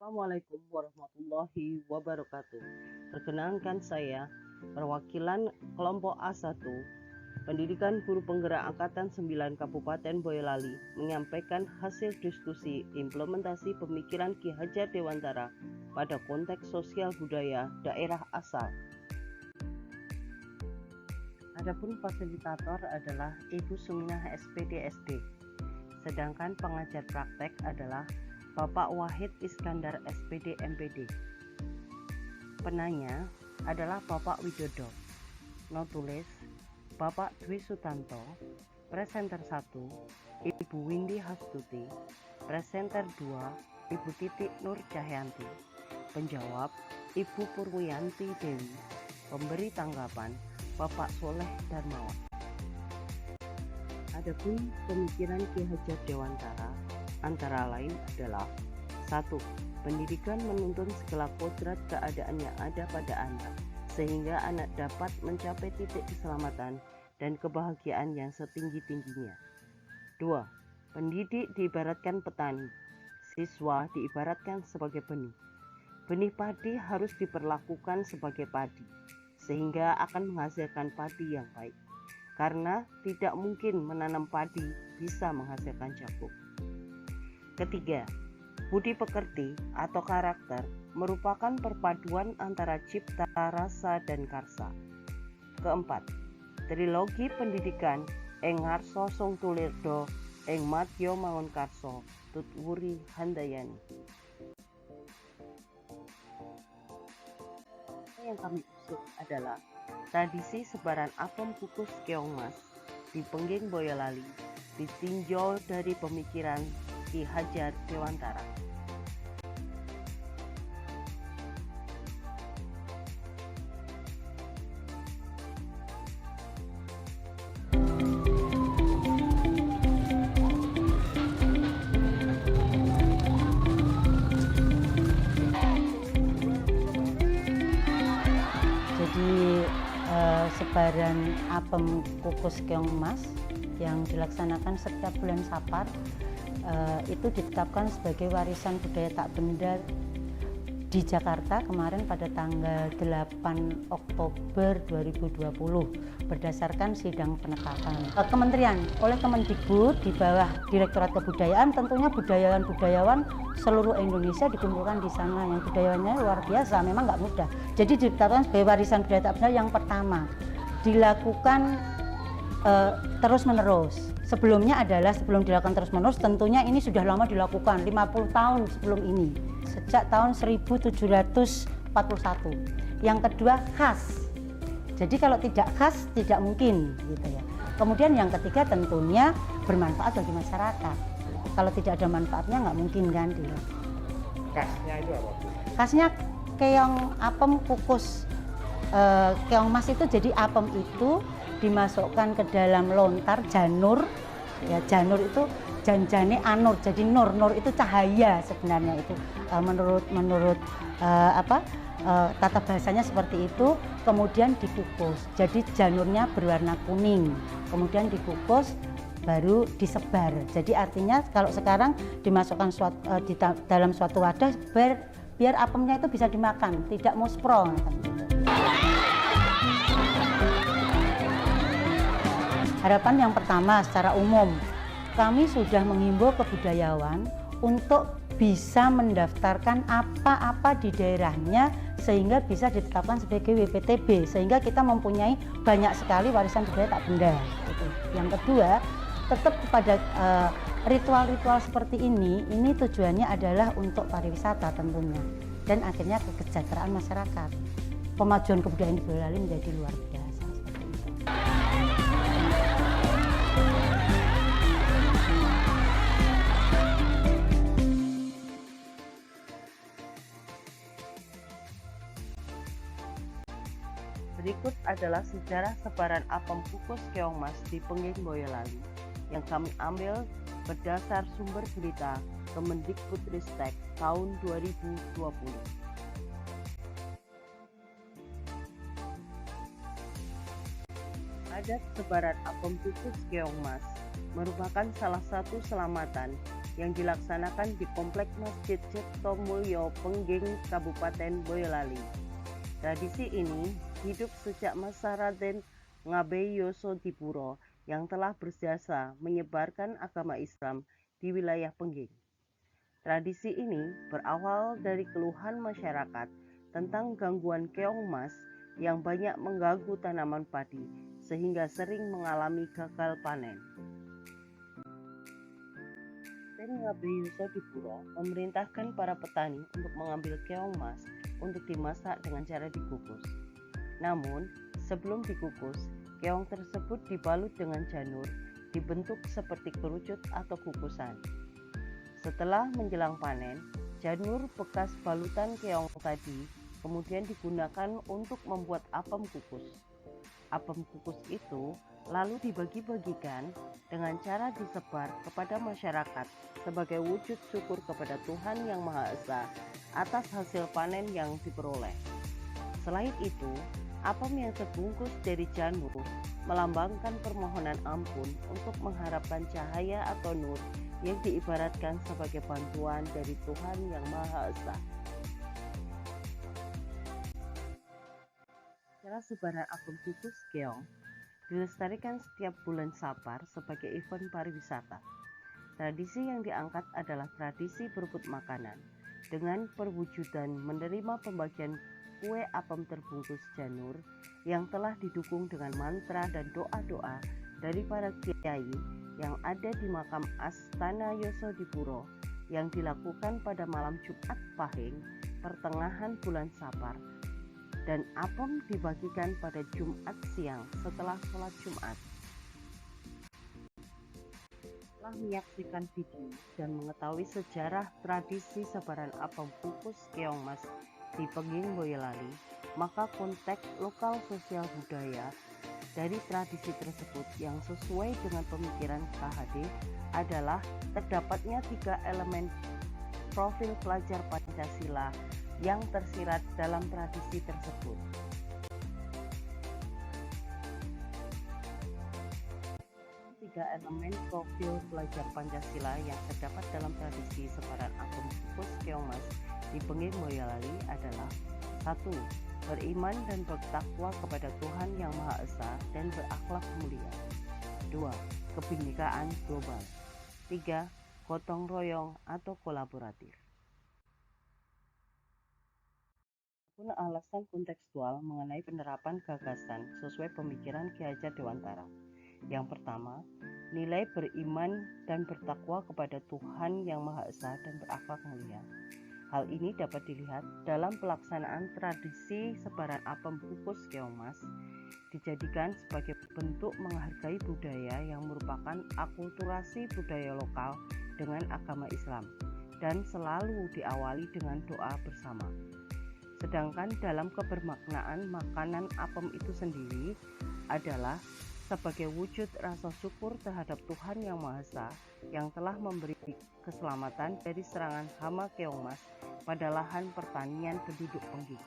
Assalamualaikum warahmatullahi wabarakatuh. Perkenalkan saya, perwakilan kelompok A1, Pendidikan Guru Penggerak Angkatan 9 Kabupaten Boyolali, menyampaikan hasil diskusi implementasi pemikiran Ki Hajar Dewantara pada konteks sosial budaya daerah asal. Adapun fasilitator adalah Ibu Suminah SPD SD, sedangkan pengajar praktek adalah Bapak Wahid Iskandar SPD MPD. Penanya adalah Bapak Widodo. Notulis Bapak Dwi Sutanto. Presenter 1 Ibu Windy Hastuti. Presenter 2 Ibu Titik Nur Cahyanti. Penjawab Ibu Purwiyanti Dewi. Pemberi tanggapan Bapak Soleh Darmawan. Adapun pemikiran Ki Hajar Dewantara antara lain adalah 1. Pendidikan menuntun segala kodrat keadaan yang ada pada anak, sehingga anak dapat mencapai titik keselamatan dan kebahagiaan yang setinggi-tingginya. 2. Pendidik diibaratkan petani, siswa diibaratkan sebagai benih. Benih padi harus diperlakukan sebagai padi, sehingga akan menghasilkan padi yang baik, karena tidak mungkin menanam padi bisa menghasilkan jagung. Ketiga, budi pekerti atau karakter merupakan perpaduan antara cipta, rasa, dan karsa. Keempat, trilogi pendidikan ing ngarsa sung tulirdo ing madya mangun karsa tutwuri handayani. Yang kami usut adalah tradisi sebaran apem kukus keongmas di Pengging Boyolali ditinjau dari pemikiran Ki Hajar Dewantara. Jadi sebaran apem kukus keongmas yang dilaksanakan setiap bulan Sapar itu ditetapkan sebagai warisan budaya tak benda di Jakarta kemarin pada tanggal 8 Oktober 2020 berdasarkan sidang penetapan. Kementerian oleh Kemendikbud di bawah Direktorat Kebudayaan, tentunya budayawan-budayawan seluruh Indonesia dikumpulkan di sana, yang budayawannya luar biasa, memang nggak mudah. Jadi ditetapkan sebagai warisan budaya tak benda yang pertama, dilakukan terus-menerus. Sebelumnya adalah sebelum dilakukan terus-menerus, tentunya ini sudah lama dilakukan, 50 tahun sebelum ini, sejak tahun 1741. Yang kedua, khas. Jadi kalau tidak khas tidak mungkin gitu ya. Kemudian yang ketiga tentunya bermanfaat bagi masyarakat. Kalau tidak ada manfaatnya nggak mungkin kan dia. Khasnya itu apa? Khasnya keong apem kukus keong mas itu, jadi apem itu dimasukkan ke dalam lontar janur, ya janur itu janjane anur, jadi nur itu cahaya sebenarnya itu menurut tata bahasanya seperti itu. Kemudian dikukus, jadi janurnya berwarna kuning, kemudian dikukus baru disebar. Jadi artinya kalau sekarang dimasukkan di dalam suatu wadah biar apemnya itu bisa dimakan, tidak musprong. Harapan yang pertama, secara umum kami sudah menghimbau ke budayawan untuk bisa mendaftarkan apa-apa di daerahnya sehingga bisa ditetapkan sebagai WPTB, sehingga kita mempunyai banyak sekali warisan budaya tak benda. Yang kedua, tetap kepada ritual-ritual seperti ini tujuannya adalah untuk pariwisata tentunya, dan akhirnya kesejahteraan masyarakat. Pemajuan kebudayaan di Boyolali menjadi luar biasa. Berikut adalah sejarah sebaran apem kukus keongmas di Pengging Boyolali yang kami ambil berdasar sumber berita Kemendikbudristek tahun 2020. Adat sebaran apem kukus keongmas merupakan salah satu selamatan yang dilaksanakan di Komplek Masjid Cipto Mulyo, Pengging, Kabupaten Boyolali. Tradisi ini hidup sejak masa Raden Ngabei Yosodipuro yang telah berjasa menyebarkan agama Islam di wilayah Pengging. Tradisi ini berawal dari keluhan masyarakat tentang gangguan keong mas yang banyak mengganggu tanaman padi sehingga sering mengalami gagal panen. Raden Ngabei Yosodipuro memerintahkan para petani untuk mengambil keong mas untuk dimasak dengan cara dikukus. Namun, sebelum dikukus, keong tersebut dibalut dengan janur, dibentuk seperti kerucut atau kukusan. Setelah menjelang panen, janur bekas balutan keong tadi kemudian digunakan untuk membuat apem kukus. Apem kukus itu lalu dibagi-bagikan dengan cara disebar kepada masyarakat sebagai wujud syukur kepada Tuhan Yang Maha Esa atas hasil panen yang diperoleh. Selain itu, apem yang terbungkus dari janur melambangkan permohonan ampun untuk mengharapkan cahaya atau nur yang diibaratkan sebagai bantuan dari Tuhan Yang Maha Esa. Cara sebaran apem kukus keong dilestarikan setiap bulan Sapar sebagai event pariwisata. Tradisi yang diangkat adalah tradisi berebut makanan dengan perwujudan menerima pembagian kue apem terbungkus janur yang telah didukung dengan mantra dan doa-doa dari para kiai yang ada di makam Astana Yosodipuro yang dilakukan pada malam Jumat Pahing pertengahan bulan Sapar, dan apem dibagikan pada Jumat siang setelah sholat Jumat. Setelah menyaksikan video dan mengetahui sejarah tradisi sebaran apem kukus keong mas di Pengging Boyolali, maka konteks lokal sosial budaya dari tradisi tersebut yang sesuai dengan pemikiran KHD adalah terdapatnya 3 elemen profil pelajar Pancasila yang tersirat dalam tradisi tersebut. Tiga elemen profil pelajar Pancasila yang terdapat dalam tradisi sebaran apem kukus keong mas di Pengging Boyolali adalah 1. Beriman dan bertakwa kepada Tuhan Yang Maha Esa dan berakhlak mulia. 2. Kebinekaan global. 3. Gotong royong atau kolaboratif. Pun alasan kontekstual mengenai penerapan gagasan sesuai pemikiran Ki Hajar Dewantara. Yang pertama, nilai beriman dan bertakwa kepada Tuhan Yang Maha Esa dan berakhlak mulia. Hal ini dapat dilihat dalam pelaksanaan tradisi sebaran apem kukus keong mas, dijadikan sebagai bentuk menghargai budaya yang merupakan akulturasi budaya lokal dengan agama Islam dan selalu diawali dengan doa bersama. Sedangkan dalam kebermaknaan makanan apem itu sendiri adalah sebagai wujud rasa syukur terhadap Tuhan Yang Maha Esa yang telah memberi keselamatan dari serangan hama keong mas pada lahan pertanian penduduk Pengging.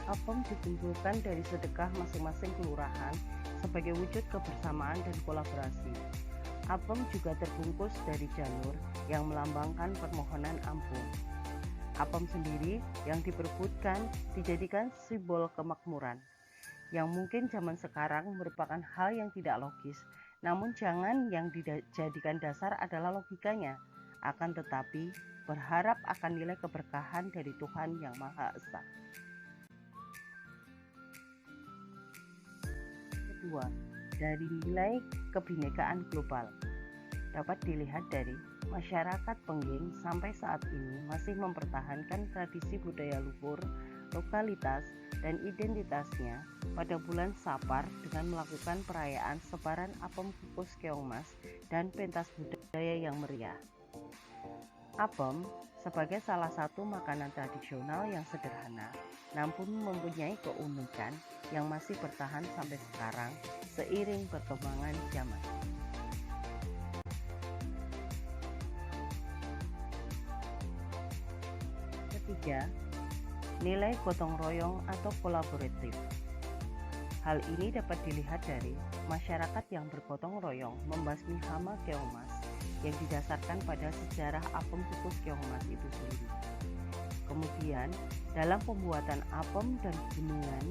Apem dikumpulkan dari sedekah masing-masing kelurahan sebagai wujud kebersamaan dan kolaborasi. Apem juga terbungkus dari janur yang melambangkan permohonan ampun. Apem sendiri yang diperebutkan dijadikan simbol kemakmuran, yang mungkin zaman sekarang merupakan hal yang tidak logis, namun jangan yang dijadikan dasar adalah logikanya, akan tetapi berharap akan nilai keberkahan dari Tuhan Yang Maha Esa. Kedua, dari nilai kebinekaan global dapat dilihat dari masyarakat Pengging sampai saat ini masih mempertahankan tradisi budaya luhur, lokalitas, dan identitasnya pada bulan Sapar dengan melakukan perayaan sebaran apem kukus keong mas dan pentas budaya yang meriah. Apem sebagai salah satu makanan tradisional yang sederhana, namun mempunyai keunikan yang masih bertahan sampai sekarang seiring perkembangan zaman. Ketiga, nilai gotong royong atau kolaboratif. Hal ini dapat dilihat dari masyarakat yang bergotong royong membasmi hama keong mas yang didasarkan pada sejarah apem kukus keong mas itu sendiri. Kemudian, dalam pembuatan apem dan gunungan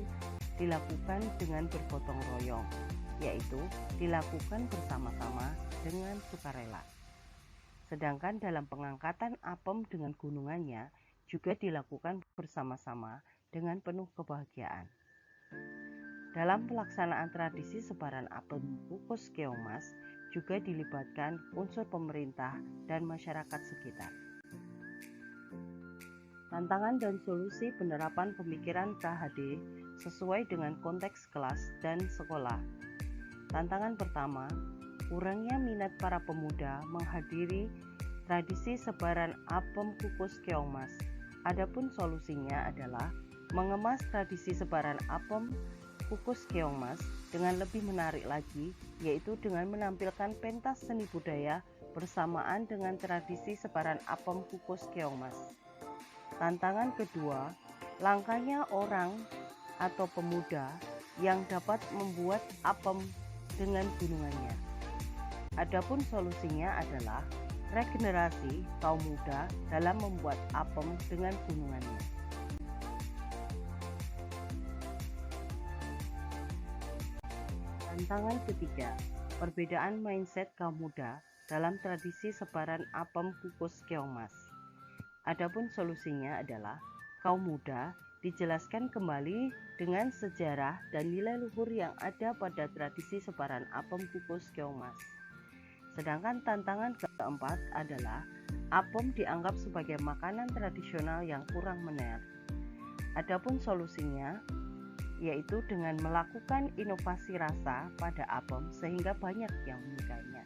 dilakukan dengan bergotong royong, yaitu dilakukan bersama-sama dengan sukarela. Sedangkan dalam pengangkatan apem dengan gunungannya juga dilakukan bersama-sama dengan penuh kebahagiaan. Dalam pelaksanaan tradisi sebaran apem kukus keong mas juga dilibatkan unsur pemerintah dan masyarakat sekitar. Tantangan dan solusi penerapan pemikiran KHD sesuai dengan konteks kelas dan sekolah. Tantangan pertama, kurangnya minat para pemuda menghadiri tradisi sebaran apem kukus keong mas. Adapun solusinya adalah mengemas tradisi sebaran apem kukus keong mas dengan lebih menarik lagi, yaitu dengan menampilkan pentas seni budaya bersamaan dengan tradisi sebaran apem kukus keong mas. Tantangan kedua, langkanya orang atau pemuda yang dapat membuat apem dengan gunungannya. Adapun solusinya adalah regenerasi kaum muda dalam membuat apem dengan gunungannya. Tantangan ketiga, perbedaan mindset kaum muda dalam tradisi sebaran apem kukus keong mas. Adapun solusinya adalah kaum muda dijelaskan kembali dengan sejarah dan nilai luhur yang ada pada tradisi sebaran apem kukus keong mas. Sedangkan tantangan keempat adalah apem dianggap sebagai makanan tradisional yang kurang menarik. Adapun solusinya yaitu dengan melakukan inovasi rasa pada apem sehingga banyak yang menyukainya.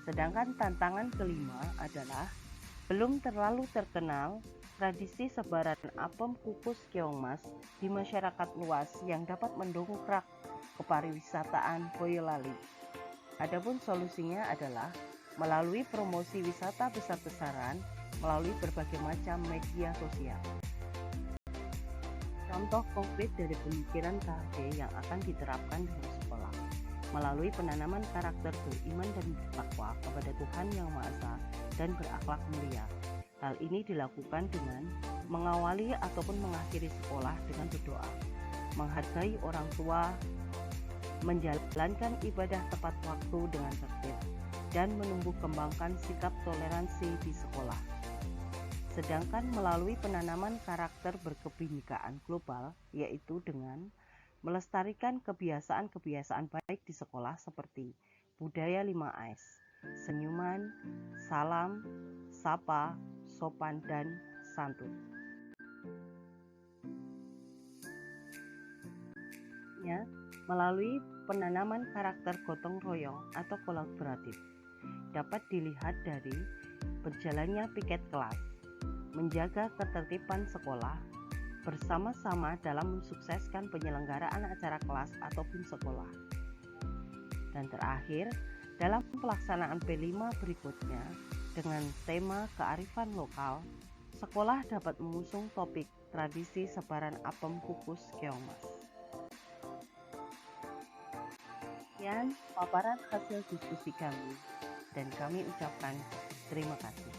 Sedangkan tantangan kelima adalah belum terlalu terkenal tradisi sebaran apem kukus keong mas di masyarakat luas yang dapat mendongkrak kepariwisataan Boyolali. Adapun solusinya adalah melalui promosi wisata besar-besaran melalui berbagai macam media sosial. Contoh konkret dari pemikiran KHD yang akan diterapkan dalam sekolah melalui penanaman karakter beriman dan bertakwa kepada Tuhan Yang Maha Esa dan berakhlak mulia. Hal ini dilakukan dengan mengawali ataupun mengakhiri sekolah dengan berdoa, menghargai orang tua, menjalankan ibadah tepat waktu dengan tertib, dan menumbuh kembangkan sikap toleransi di sekolah. Sedangkan melalui penanaman karakter berkebinekaan global, yaitu dengan melestarikan kebiasaan-kebiasaan baik di sekolah seperti budaya 5S, senyuman, salam, sapa, sopan, dan santun. Ya, melalui penanaman karakter gotong royong atau kolaboratif dapat dilihat dari berjalannya piket kelas, menjaga ketertiban sekolah, bersama-sama dalam mensukseskan penyelenggaraan acara kelas ataupun sekolah. Dan terakhir, dalam pelaksanaan P5 berikutnya dengan tema kearifan lokal, sekolah dapat mengusung topik tradisi sebaran apem kukus keong mas. Sekian paparan hasil diskusi kami, dan kami ucapkan terima kasih.